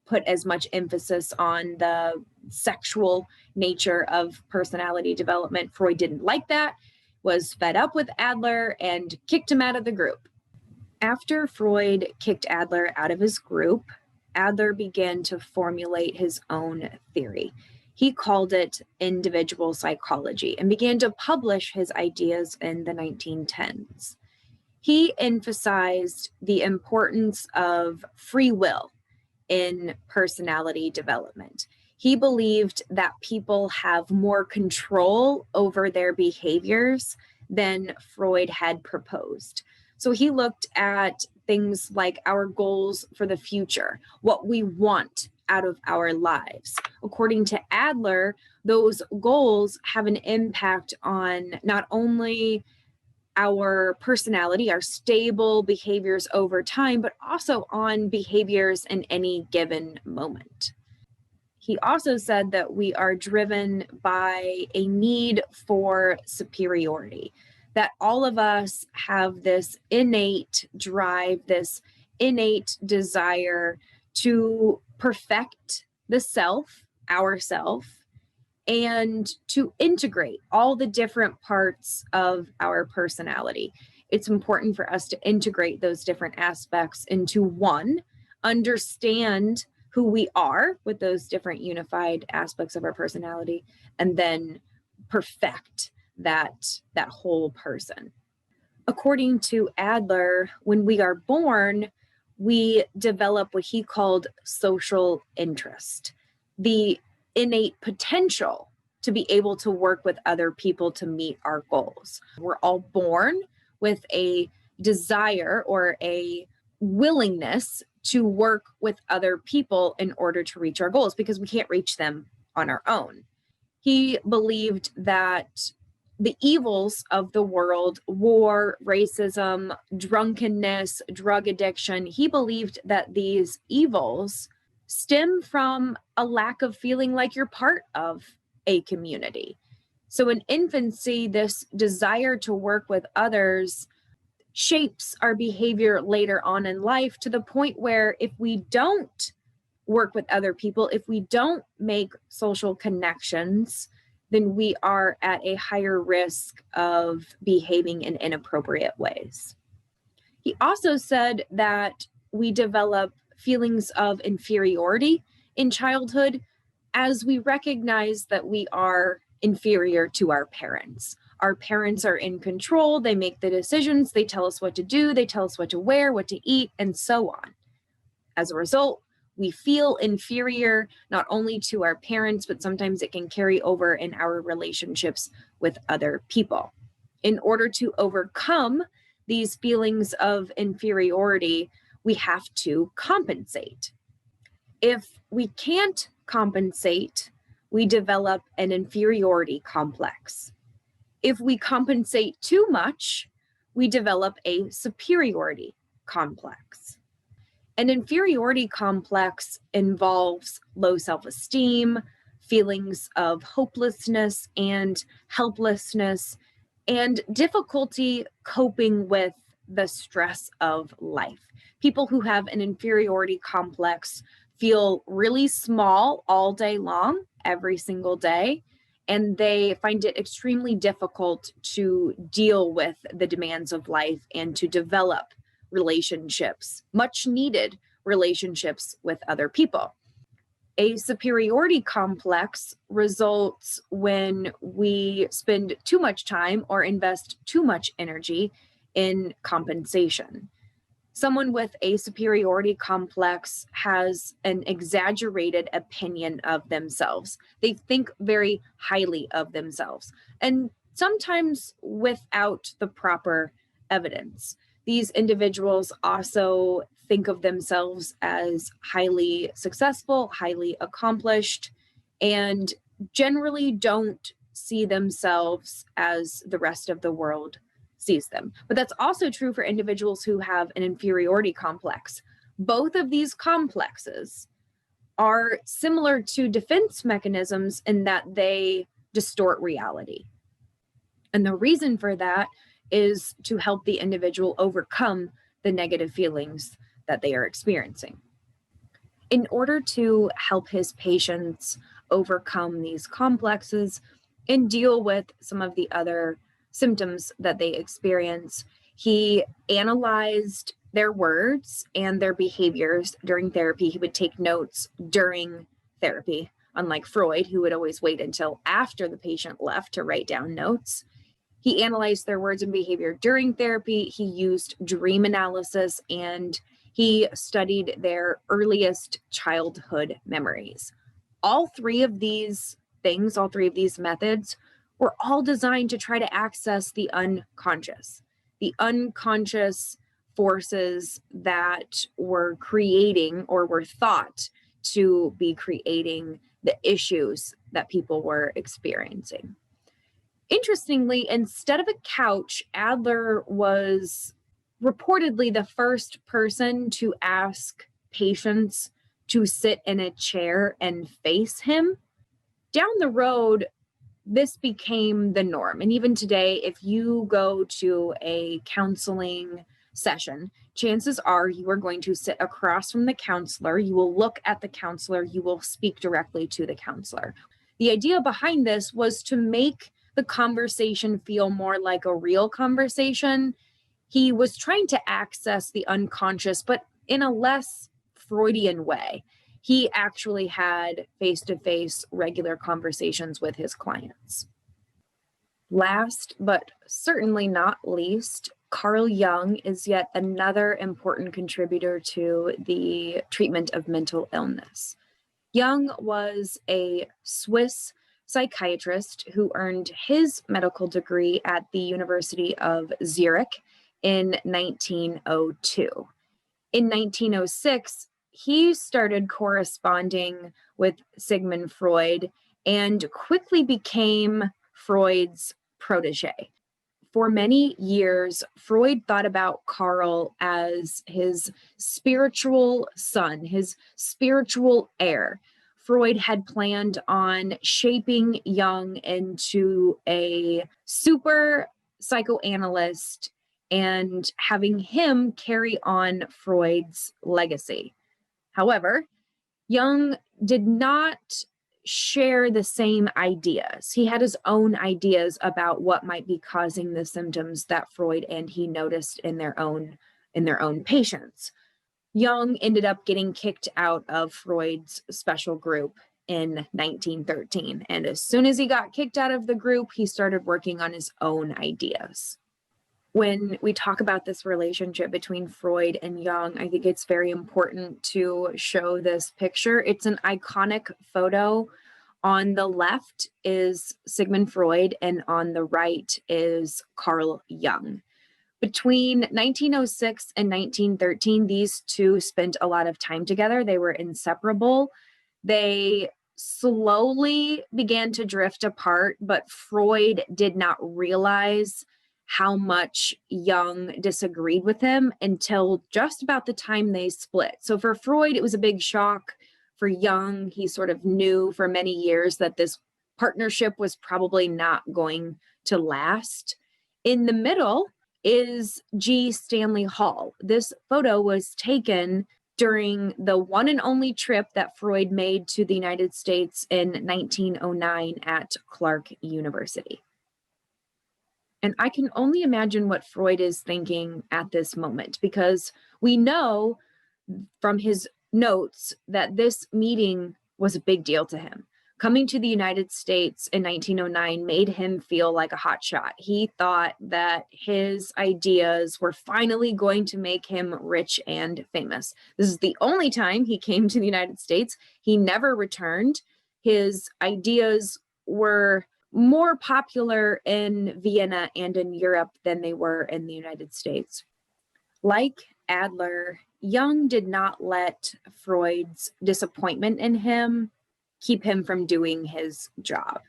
put as much emphasis on the sexual nature of personality development. Freud didn't like that, was fed up with Adler, and kicked him out of the group. After Freud kicked Adler out of his group, Adler began to formulate his own theory. He called it individual psychology and began to publish his ideas in the 1910s. He emphasized the importance of free will in personality development. He believed that people have more control over their behaviors than Freud had proposed. So he looked at things like our goals for the future, what we want out of our lives. According to Adler, those goals have an impact on not only our personality, our stable behaviors over time, but also on behaviors in any given moment. He also said that we are driven by a need for superiority, that all of us have this innate drive, this innate desire to perfect the self, ourself, and to integrate all the different parts of our personality. It's important for us to integrate those different aspects into one, understand who we are with those different unified aspects of our personality, and then perfect that whole person. According to Adler, when we are born, we develop what he called social interest, the innate potential to be able to work with other people to meet our goals. We're all born with a desire or a willingness to work with other people in order to reach our goals because we can't reach them on our own. He believed that the evils of the world, war, racism, drunkenness, drug addiction, he believed that these evils stem from a lack of feeling like you're part of a community. So in infancy, this desire to work with others shapes our behavior later on in life to the point where if we don't work with other people, if we don't make social connections, then we are at a higher risk of behaving in inappropriate ways. He also said that we develop feelings of inferiority in childhood as we recognize that we are inferior to our parents. Our parents are in control, they make the decisions, they tell us what to do, they tell us what to wear, what to eat, and so on. As a result, we feel inferior not only to our parents, but sometimes it can carry over in our relationships with other people. In order to overcome these feelings of inferiority, we have to compensate. If we can't compensate, we develop an inferiority complex. If we compensate too much, we develop a superiority complex. An inferiority complex involves low self-esteem, feelings of hopelessness and helplessness, and difficulty coping with the stress of life. People who have an inferiority complex feel really small all day long, every single day, and they find it extremely difficult to deal with the demands of life and to develop relationships, much needed relationships with other people. A superiority complex results when we spend too much time or invest too much energy in compensation. Someone with a superiority complex has an exaggerated opinion of themselves. They think very highly of themselves, and sometimes without the proper evidence. These individuals also think of themselves as highly successful, highly accomplished, and generally don't see themselves as the rest of the world sees them. But that's also true for individuals who have an inferiority complex. Both of these complexes are similar to defense mechanisms in that they distort reality. And the reason for that is to help the individual overcome the negative feelings that they are experiencing. In order to help his patients overcome these complexes and deal with some of the other symptoms that they experience, he analyzed their words and their behaviors during therapy. He would take notes during therapy, unlike Freud, who would always wait until after the patient left to write down notes. He analyzed their words and behavior during therapy. He used dream analysis, and he studied their earliest childhood memories. All three of these things, all three of these methods, were all designed to try to access the unconscious forces that were creating or were thought to be creating the issues that people were experiencing. Interestingly, instead of a couch, Adler was reportedly the first person to ask patients to sit in a chair and face him. Down the road, this became the norm. And even today, if you go to a counseling session, chances are you are going to sit across from the counselor. You will look at the counselor. You will speak directly to the counselor. The idea behind this was to make the conversation feel more like a real conversation. He was trying to access the unconscious, but in a less Freudian way. He actually had face-to-face regular conversations with his clients. Last, but certainly not least, Carl Jung is yet another important contributor to the treatment of mental illness. Jung was a Swiss psychiatrist who earned his medical degree at the University of Zurich in 1902. In 1906, he started corresponding with Sigmund Freud and quickly became Freud's protege. For many years, Freud thought about Carl as his spiritual son, his spiritual heir. Freud had planned on shaping Jung into a super psychoanalyst and having him carry on Freud's legacy. However, Jung did not share the same ideas. He had his own ideas about what might be causing the symptoms that Freud and he noticed in their own patients. Jung ended up getting kicked out of Freud's special group in 1913. And as soon as he got kicked out of the group, he started working on his own ideas. When we talk about this relationship between Freud and Jung, I think it's very important to show this picture. It's an iconic photo. On the left is Sigmund Freud, and on the right is Carl Jung. Between 1906 and 1913, these two spent a lot of time together. They were inseparable. They slowly began to drift apart, but Freud did not realize how much Jung disagreed with him until just about the time they split. So for Freud, it was a big shock. For Jung, he sort of knew for many years that this partnership was probably not going to last. In the middle is G. Stanley Hall. This photo was taken during the one and only trip that Freud made to the United States in 1909 at Clark University. And I can only imagine what Freud is thinking at this moment, because we know from his notes that this meeting was a big deal to him. Coming to the United States in 1909 made him feel like a hotshot. He thought that his ideas were finally going to make him rich and famous. This is the only time he came to the United States. He never returned. His ideas were more popular in Vienna and in Europe than they were in the United States. Like Adler, Jung did not let Freud's disappointment in him keep him from doing his job.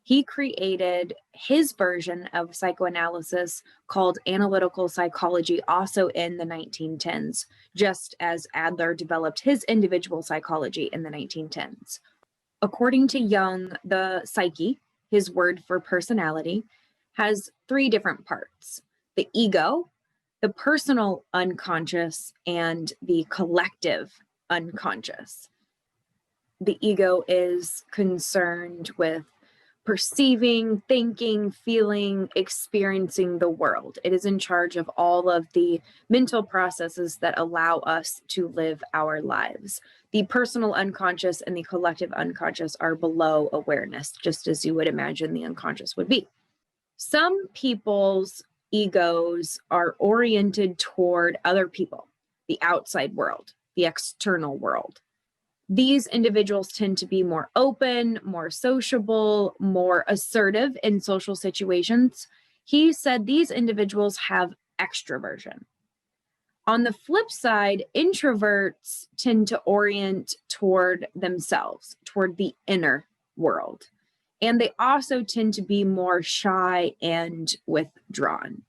He created his version of psychoanalysis called analytical psychology, also in the 1910s, just as Adler developed his individual psychology in the 1910s. According to Jung, the psyche, his word for personality, has three different parts: the ego, the personal unconscious, and the collective unconscious. The ego is concerned with perceiving, thinking, feeling, experiencing the world. It is in charge of all of the mental processes that allow us to live our lives. The personal unconscious and the collective unconscious are below awareness, just as you would imagine the unconscious would be. Some people's egos are oriented toward other people, the outside world, the external world. These individuals tend to be more open, more sociable, more assertive in social situations. He said these individuals have extroversion. On the flip side, introverts tend to orient toward themselves, toward the inner world. And they also tend to be more shy and withdrawn.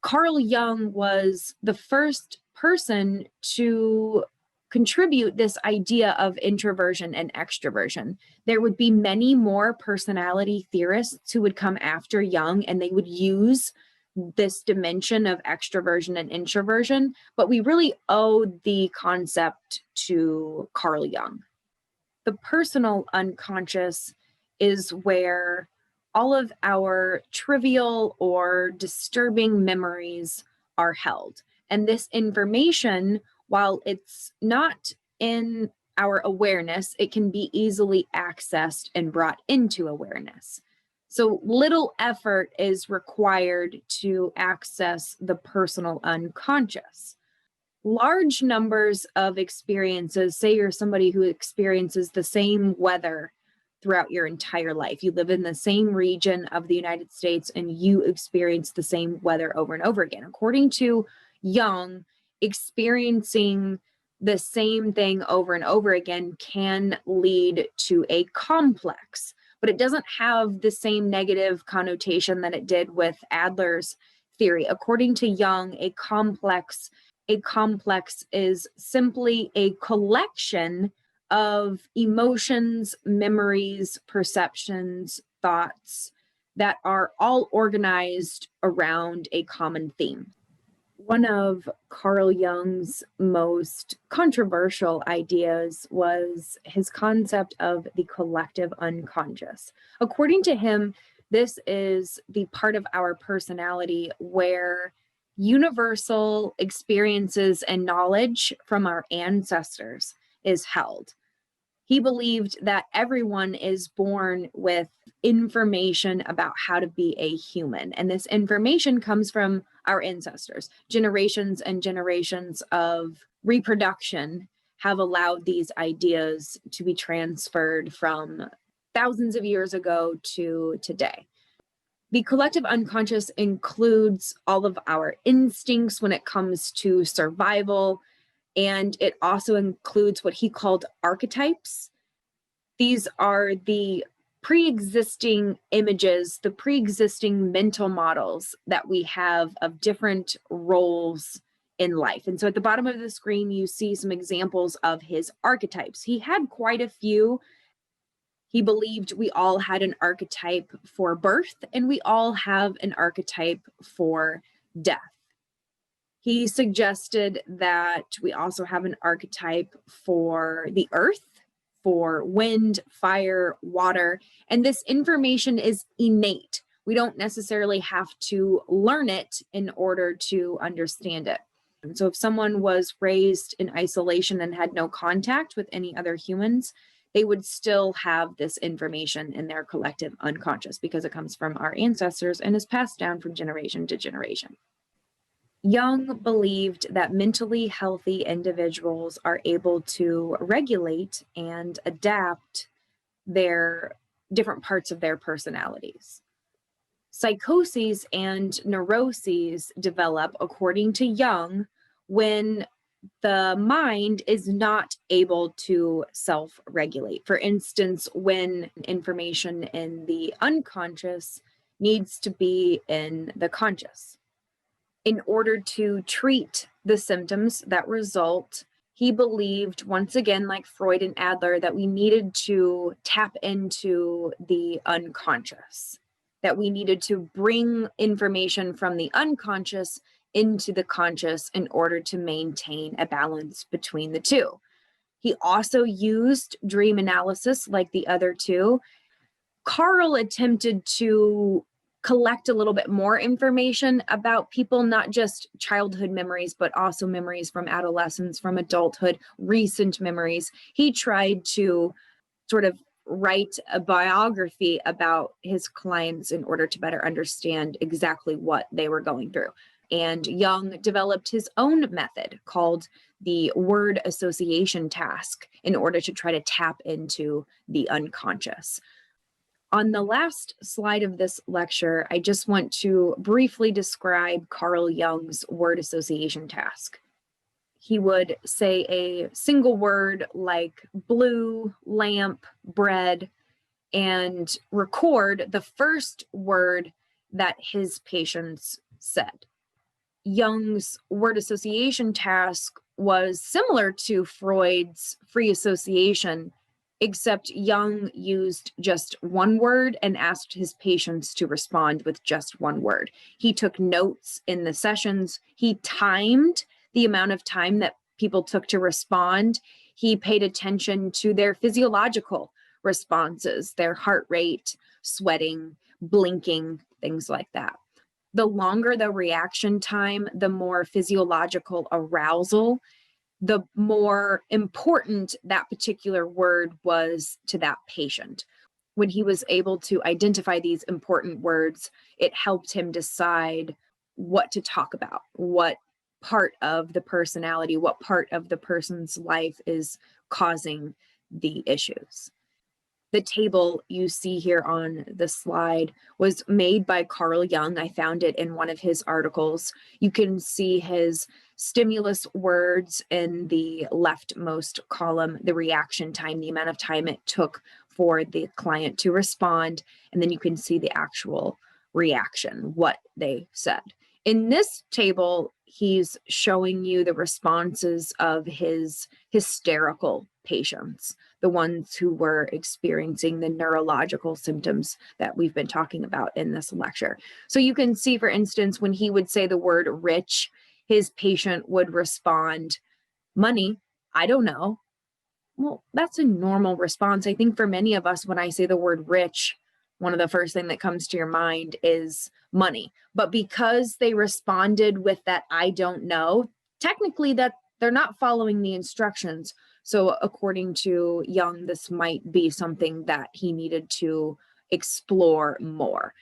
Carl Jung was the first person to contribute this idea of introversion and extroversion. There would be many more personality theorists who would come after Jung, and they would use this dimension of extroversion and introversion, but we really owe the concept to Carl Jung. The personal unconscious is where all of our trivial or disturbing memories are held. And this information, while it's not in our awareness, it can be easily accessed and brought into awareness. So little effort is required to access the personal unconscious. Large numbers of experiences, say you're somebody who experiences the same weather throughout your entire life. You live in the same region of the United States and you experience the same weather over and over again. According to Jung, experiencing the same thing over and over again can lead to a complex, but it doesn't have the same negative connotation that it did with Adler's theory. According to Jung, a complex is simply a collection of emotions, memories, perceptions, thoughts that are all organized around a common theme. One of Carl Jung's most controversial ideas was his concept of the collective unconscious. According to him, this is the part of our personality where universal experiences and knowledge from our ancestors is held. He believed that everyone is born with information about how to be a human. And this information comes from our ancestors. Generations and generations of reproduction have allowed these ideas to be transferred from thousands of years ago to today. The collective unconscious includes all of our instincts when it comes to survival, and it also includes what he called archetypes. These are the pre-existing images, the pre-existing mental models that we have of different roles in life. And so at the bottom of the screen, you see some examples of his archetypes. He had quite a few. He believed we all had an archetype for birth, and we all have an archetype for death. He suggested that we also have an archetype for the earth, for wind, fire, water, and this information is innate. We don't necessarily have to learn it in order to understand it. And so if someone was raised in isolation and had no contact with any other humans, they would still have this information in their collective unconscious because it comes from our ancestors and is passed down from generation to generation. Jung believed that mentally healthy individuals are able to regulate and adapt their different parts of their personalities. Psychoses and neuroses develop, according to Jung, when the mind is not able to self-regulate. For instance, when information in the unconscious needs to be in the conscious. In order to treat the symptoms that result, he believed, once again, like Freud and Adler, that we needed to tap into the unconscious, that we needed to bring information from the unconscious into the conscious in order to maintain a balance between the two. He also used dream analysis like the other two. Carl attempted to collect a little bit more information about people, not just childhood memories, but also memories from adolescence, from adulthood, recent memories. He tried to sort of write a biography about his clients in order to better understand exactly what they were going through. And Jung developed his own method called the word association task in order to try to tap into the unconscious. On the last slide of this lecture, I just want to briefly describe Carl Jung's word association task. He would say a single word like blue, lamp, bread, and record the first word that his patients said. Jung's word association task was similar to Freud's free association, except Jung used just one word and asked his patients to respond with just one word. He took notes in the sessions. He timed the amount of time that people took to respond. He paid attention to their physiological responses, their heart rate, sweating, blinking, things like that. The longer the reaction time, the more physiological arousal, the more important that particular word was to that patient. When he was able to identify these important words, it helped him decide what to talk about, what part of the personality, what part of the person's life is causing the issues. The table you see here on the slide was made by Carl Jung. I found it in one of his articles. You can see his stimulus words in the leftmost column, the reaction time, the amount of time it took for the client to respond, and then you can see the actual reaction, what they said. In this table, he's showing you the responses of his hysterical patients, the ones who were experiencing the neurological symptoms that we've been talking about in this lecture. So you can see, for instance, when he would say the word rich, his patient would respond, money, I don't know. Well, that's a normal response. I think for many of us, when I say the word rich, one of the first thing that comes to your mind is money. But because they responded with that I don't know, technically that they're not following the instructions. So according to Jung, this might be something that he needed to explore more.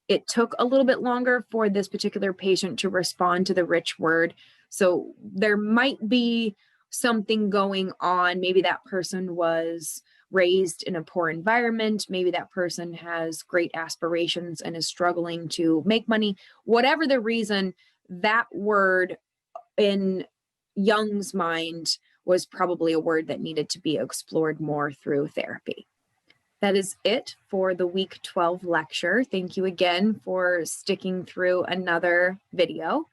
It took a little bit longer for this particular patient to respond to the rich word. So there might be something going on. Maybe that person was raised in a poor environment. Maybe that person has great aspirations and is struggling to make money. Whatever the reason, that word in Jung's mind was probably a word that needed to be explored more through therapy. That is it for the week 12 lecture. Thank you again for sticking through another video.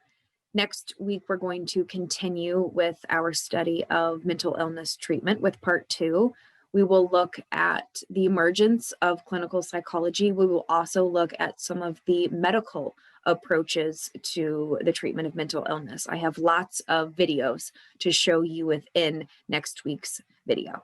Next week, we're going to continue with our study of mental illness treatment with part 2. We will look at the emergence of clinical psychology. We will also look at some of the medical approaches to the treatment of mental illness. I have lots of videos to show you within next week's video.